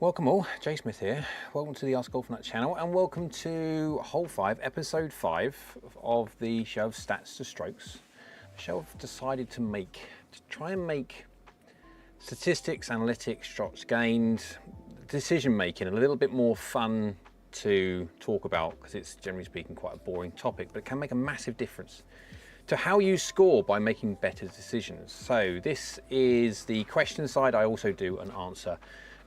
Welcome all, Jay Smith here. Welcome to the AskGolfNut channel and welcome to hole 5, episode 5 of the show of stats to strokes. The show I've decided to try and make statistics, analytics, shots gained, decision making a little bit more fun to talk about, because it's generally speaking quite a boring topic, but it can make a massive difference to how you score by making better decisions. So this is the question side. I also do an answer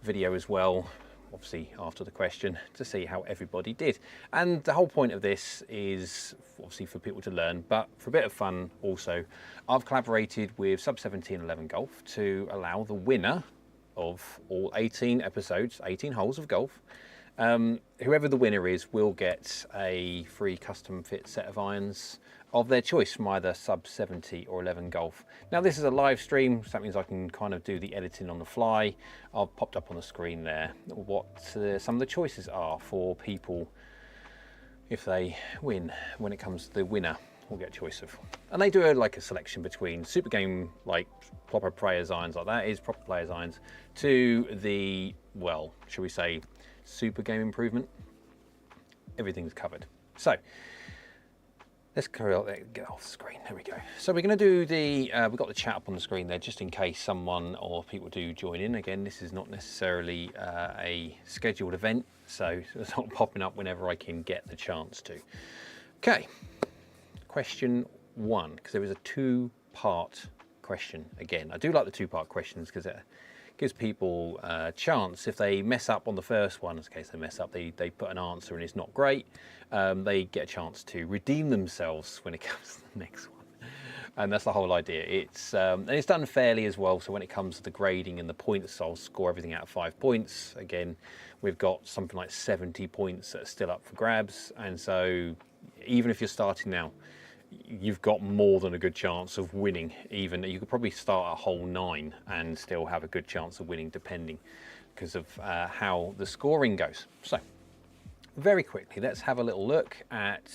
video as well, obviously after the question, to see how everybody did. And the whole point of this is obviously for people to learn, but for a bit of fun also. I've collaborated with Sub 17 11 Golf to allow the winner of all 18 episodes, 18 holes of golf, whoever the winner is will get a free custom fit set of irons of their choice from either Sub 70 or 11 Golf. Now this is a live stream, so that means I can kind of do the editing on the fly. I've popped up on the screen there what some of the choices are for people if they win. When it comes to the winner, will get a choice of, and they do like a selection between super game, like proper players irons, like that is proper players irons, to the, well, shall we say, super game improvement. Everything's covered. So let's carry on, get off the screen, there we go. So we're gonna do the, we've got the chat up on the screen there, just in case someone or people do join in. Again, this is not necessarily a scheduled event, so it's not popping up whenever I can get the chance to. Okay, question 1, because there was a 2-part question. Again, I do like the 2-part questions because it gives people a chance. If they mess up on the first one, in case they mess up, they put an answer and it's not great, they get a chance to redeem themselves when it comes to the next one. And that's the whole idea. And it's done fairly as well, so when it comes to the grading and the points, I'll score everything out of 5 points. Again, we've got something like 70 points that are still up for grabs, and so even if you're starting now, you've got more than a good chance of winning. Even you could probably start at hole 9 and still have a good chance of winning, depending because of how the scoring goes. So very quickly, let's have a little look at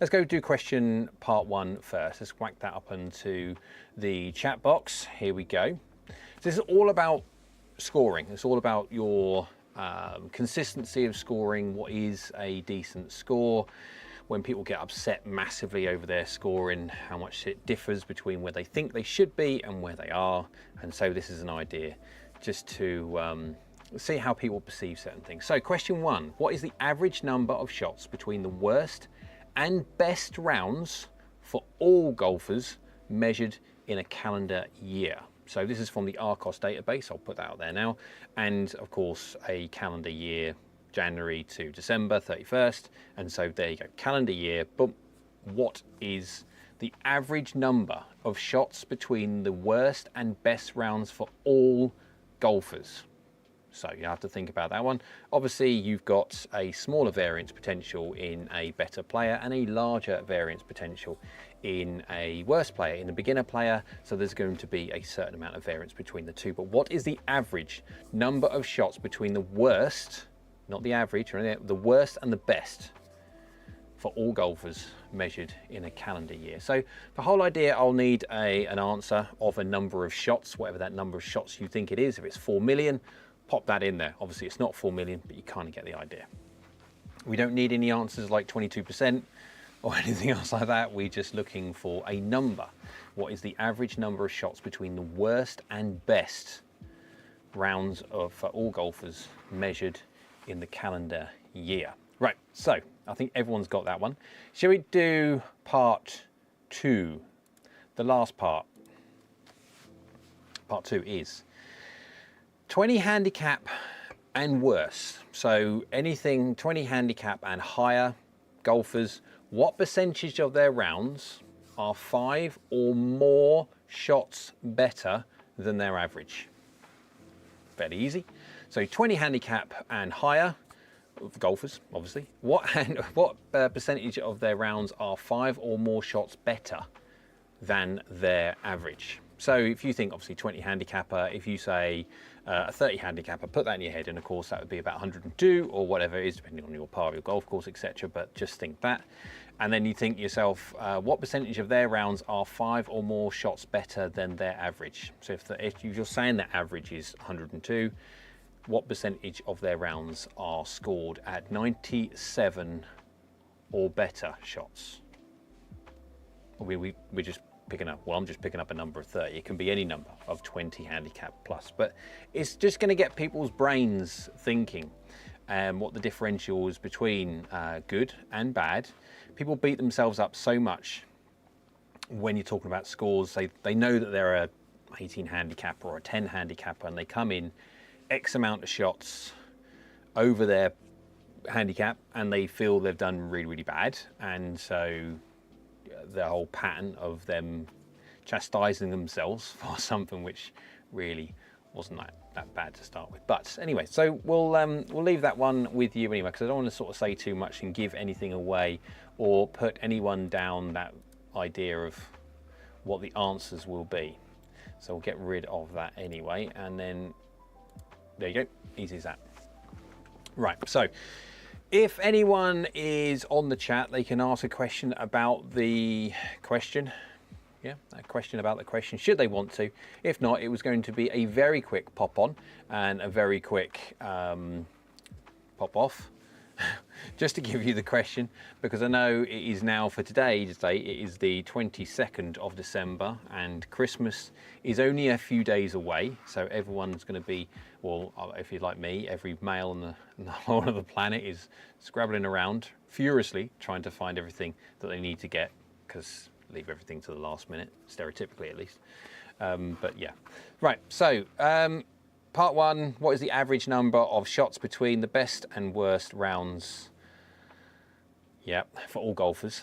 let's go do question part 1 first. Let's whack that up into the chat box. Here we go. So this is all about scoring. It's all about your consistency of scoring. What is a decent score? When people get upset massively over their scoring, how much it differs between where they think they should be and where they are. And so this is an idea just to see how people perceive certain things. So question 1, what is the average number of shots between the worst and best rounds for all golfers measured in a calendar year? So this is from the ARCOS database, I'll put that out there now. And of course, a calendar year, January to December 31st. And so there you go, calendar year, boom. What is the average number of shots between the worst and best rounds for all golfers? So you have to think about that one. Obviously, you've got a smaller variance potential in a better player and a larger variance potential in a worse player, in a beginner player. So there's going to be a certain amount of variance between the two. But what is the average number of shots between the worst, not the average, or anything, the worst and the best for all golfers measured in a calendar year? So the whole idea, I'll need an answer of a number of shots, whatever that number of shots you think it is. If it's 4 million, pop that in there. Obviously it's not 4 million, but you kind of get the idea. We don't need any answers like 22% or anything else like that. We're just looking for a number. What is the average number of shots between the worst and best rounds for all golfers measured in the calendar year? Right, so I think everyone's got that one. Shall we do part 2? The last part. Part 2 is 20 handicap and worse. So anything 20 handicap and higher golfers, what percentage of their rounds are 5 or more shots better than their average? Fairly easy. So 20 handicap and higher golfers, obviously. What percentage of their rounds are 5 or more shots better than their average? So if you think obviously 20 handicapper, if you say a 30 handicapper, put that in your head, and of course that would be about 102 or whatever it is, depending on your par of your golf course, etc. But just think that. And then you think to yourself, what percentage of their rounds are 5 or more shots better than their average? So if you're saying that average is 102, what percentage of their rounds are scored at 97 or better shots? We're just picking up, well, I'm just picking up a number of 30. It can be any number of 20 handicap plus, but it's just going to get people's brains thinking what the differential is between good and bad. People beat themselves up so much when you're talking about scores. They know that they're a 18 handicapper or a 10 handicapper, and they come in X amount of shots over their handicap and they feel they've done really, really bad. And so the whole pattern of them chastising themselves for something which really wasn't that bad to start with. But anyway, so we'll leave that one with you anyway, because I don't want to sort of say too much and give anything away or put anyone down that idea of what the answers will be. So we'll get rid of that anyway, and then there you go, easy as that. Right, so if anyone is on the chat, they can ask a question about the question. Yeah, a question about the question, should they want to. If not, it was going to be a very quick pop on and a very quick pop off, just to give you the question, because I know it is now for today's date, it is the 22nd of December and Christmas is only a few days away. So everyone's going to be, well, if you're like me, every male on the whole of the planet is scrabbling around furiously trying to find everything that they need to get, because leave everything to the last minute, stereotypically at least. But yeah, right, so part one, what is the average number of shots between the best and worst rounds? Yeah, for all golfers.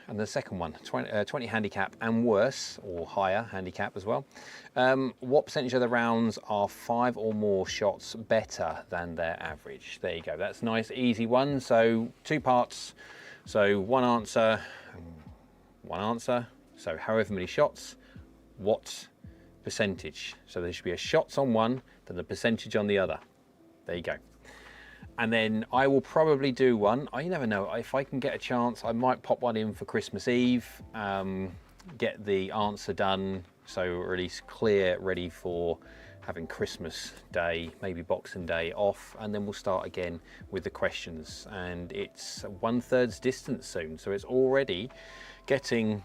And the second one, 20 handicap and worse, or higher handicap as well. What percentage of the rounds are 5 or more shots better than their average? There you go, that's a nice easy one. So 2 parts, so one answer, so however many shots, what percentage? So there should be a shots on one, then the percentage on the other. There you go. And then I will probably do one, you never know, if I can get a chance, I might pop one in for Christmas Eve, get the answer done, so at least clear, ready for having Christmas Day, maybe Boxing Day off, and then we'll start again with the questions. And it's 1/3 distance soon, so it's already getting,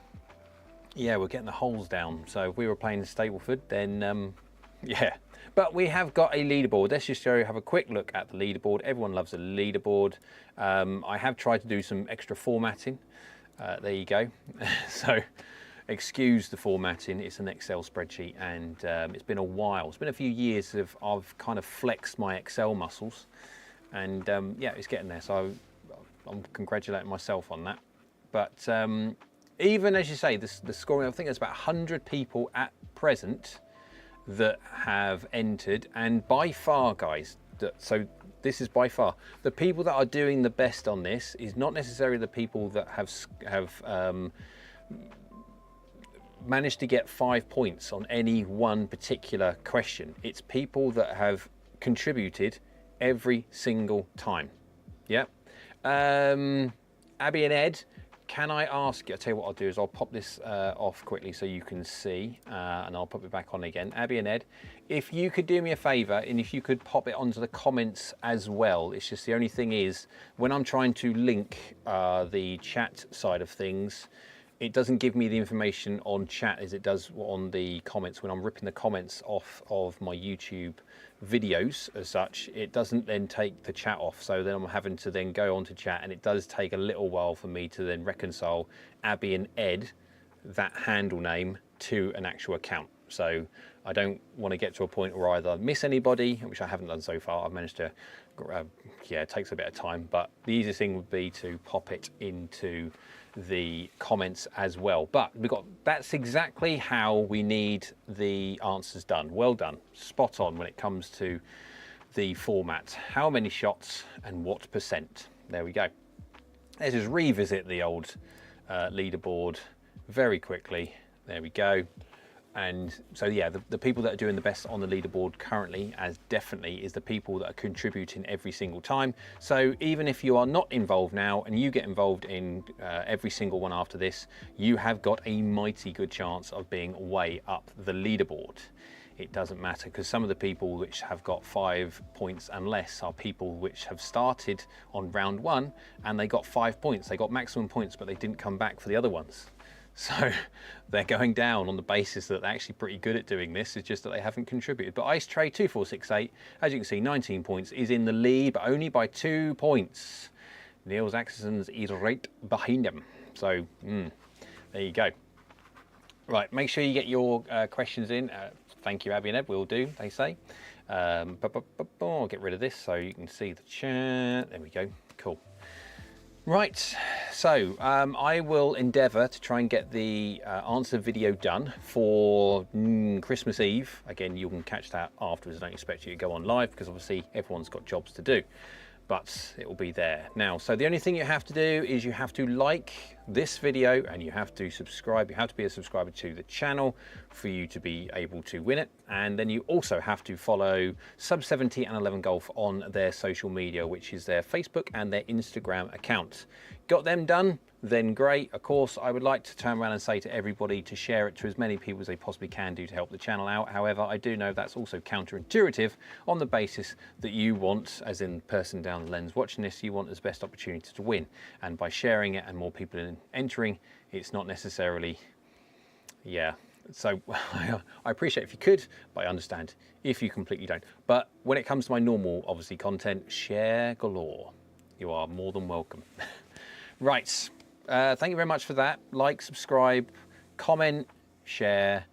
yeah, we're getting the holes down. So if we were playing Stableford, then yeah. But we have got a leaderboard. Let's just have a quick look at the leaderboard. Everyone loves a leaderboard. I have tried to do some extra formatting. There you go. So excuse the formatting. It's an Excel spreadsheet, and it's been a while. It's been a few years of I've kind of flexed my Excel muscles, and yeah, it's getting there. So I'm congratulating myself on that. But even as you say, the scoring, I think there's about 100 people at present that have entered, and by far, guys, so this is by far the people that are doing the best on this is not necessarily the people that have managed to get 5 points on any one particular question. It's people that have contributed every single time. Yeah. Abby and Ed, can I ask you, I'll tell you what I'll do is I'll pop this off quickly so you can see, and I'll pop it back on again. Abby and Ed, if you could do me a favour, and if you could pop it onto the comments as well. It's just the only thing is, when I'm trying to link the chat side of things, it doesn't give me the information on chat as it does on the comments. When I'm ripping the comments off of my YouTube videos as such, it doesn't then take the chat off. So then I'm having to then go on to chat, and it does take a little while for me to then reconcile Abby and Ed, that handle name, to an actual account. So I don't want to get to a point where I either miss anybody, which I haven't done so far. I've managed to, yeah, it takes a bit of time, but the easiest thing would be to pop it into the comments as well. But that's exactly how we need the answers done. Well done, spot on when it comes to the format. How many shots and what percent? There we go. Let's just revisit the old leaderboard very quickly. There we go. And so yeah, the people that are doing the best on the leaderboard currently as definitely is the people that are contributing every single time. So even if you are not involved now and you get involved in every single one after this, you have got a mighty good chance of being way up the leaderboard. It doesn't matter, because some of the people which have got 5 points and less are people which have started on round 1 and they got 5 points. They got maximum points, but they didn't come back for the other ones. So they're going down on the basis that they're actually pretty good at doing this. It's just that they haven't contributed. But Ice Trade 2468, as you can see, 19 points, is in the lead, but only by 2 points. Niels Axelson's is right behind him. So there you go. Right, make sure you get your questions in. Thank you, Abby and Ed, will do, they say. I'll get rid of this so you can see the chat. There we go, cool. Right, so I will endeavour to try and get the answer video done for Christmas Eve. Again, you can catch that afterwards. I don't expect you to go on live because obviously everyone's got jobs to do, but it will be there. Now, so the only thing you have to do is you have to like this video and you have to subscribe. You have to be a subscriber to the channel for you to be able to win it. And then you also have to follow Sub 70 and 11 Golf on their social media, which is their Facebook and their Instagram account. Got them done? Then great. Of course, I would like to turn around and say to everybody to share it to as many people as they possibly can do to help the channel out. However, I do know that's also counterintuitive on the basis that you want, as in the person down the lens watching this, you want as best opportunity to win. And by sharing it and more people entering, it's not necessarily, yeah. So I appreciate if you could, but I understand if you completely don't. But when it comes to my normal, obviously, content, share galore. You are more than welcome. Right. Thank you very much for that. Like, subscribe, comment, share,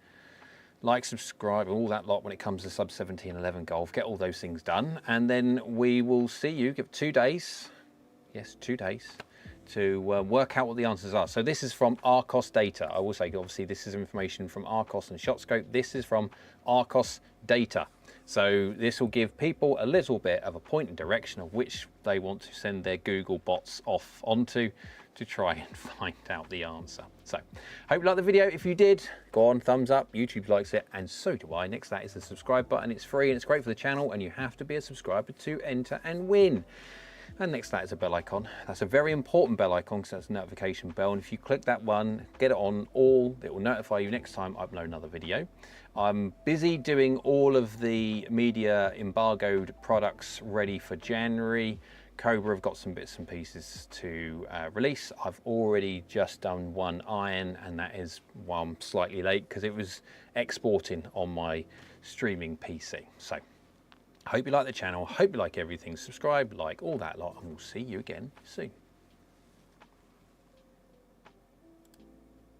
like, subscribe, all that lot when it comes to Sub 70 and 11 Golf. Get all those things done. And then we will see you, give 2 days, yes, 2 days, to work out what the answers are. So this is from ARCOS data. I will say, obviously, this is information from ARCOS and ShotScope. This is from ARCOS data. So this will give people a little bit of a point and direction of which they want to send their Google bots off onto to try and find out the answer. So hope you liked the video. If you did, go on, thumbs up. YouTube likes it, and so do I. Next to that is the subscribe button. It's free and it's great for the channel, and you have to be a subscriber to enter and win. And next to that is a bell icon. That's a very important bell icon because that's a notification bell. And if you click that one, get it on all, it will notify you next time I upload another video. I'm busy doing all of the media embargoed products ready for January. Cobra have got some bits and pieces to release. I've already just done one iron, and that is why I'm slightly late because it was exporting on my streaming PC. So I hope you like the channel, hope you like everything. Subscribe, like, all that lot, and we'll see you again soon.